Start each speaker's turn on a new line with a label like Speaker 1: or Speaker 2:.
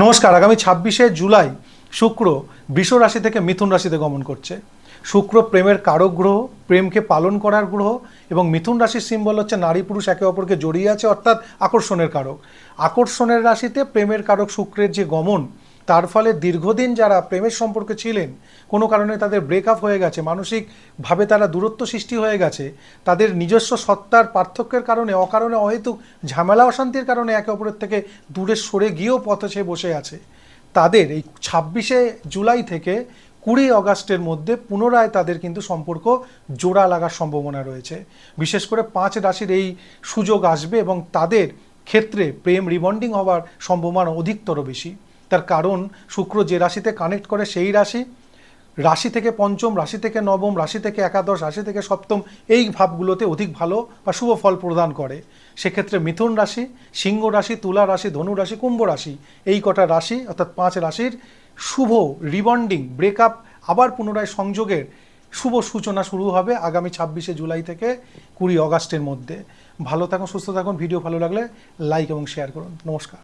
Speaker 1: নমস্কার। আগামী 26শে জুলাই শুক্র বৃষ রাশি থেকে মিথুন রাশিতে গমন করছে। শুক্র প্রেমের কারক গ্রহ, প্রেমকে পালন করার গ্রহ, এবং মিথুন রাশির সিম্বল হচ্ছে নারী পুরুষ একে অপরকে জড়িয়ে আছে, অর্থাৎ আকর্ষণের কারক। আকর্ষণের রাশিতে প্রেমের কারক শুক্রের যে গমন, তার ফলে দীর্ঘদিন যারা প্রেমের সম্পর্কে ছিলেন, কোনো কারণে তাদের ব্রেকআপ হয়ে গেছে, মানসিকভাবে তারা দূরত্ব সৃষ্টি হয়ে গেছে, তাদের নিজস্ব সত্তার পার্থক্যের কারণে, অকারণে অহেতুক ঝামেলা অশান্তির কারণে একে অপরের থেকে দূরে সরে গিয়েও পথে সে বসে আছে, তাদের এই 26শে জুলাই থেকে 20 অগাস্টের মধ্যে পুনরায় তাদের কিন্তু সম্পর্ক জোড়া লাগার সম্ভাবনা রয়েছে। বিশেষ করে 5 রাশির এই সুযোগ আসবে এবং তাদের ক্ষেত্রে প্রেম রিবন্ডিং হওয়ার সম্ভাবনা অধিকতর বেশি। তার কারণ শুক্র যে রাশিতে কানেক্ট করে সেই রাশি থেকে পঞ্চম, রাশি থেকে নবম, রাশি থেকে একাদশ, রাশি থেকে সপ্তম, এই ভাবগুলোতে অধিক ভালো বা শুভ ফল প্রদান করে। সেক্ষেত্রে মিথুন রাশি, সিংহ রাশি, তুলা রাশি, ধনু রাশি, কুম্ভ রাশি, এই কটা রাশি অর্থাৎ 5 রাশির শুভ রিবন্ডিং, ব্রেকআপ, আবার পুনরায় সংযোগের শুভ সূচনা শুরু হবে আগামী 26শে জুলাই থেকে 20 অগাস্টের মধ্যে। ভালো থাকুন, সুস্থ থাকুন। ভিডিও ভালো লাগলে লাইক এবং শেয়ার করুন। নমস্কার।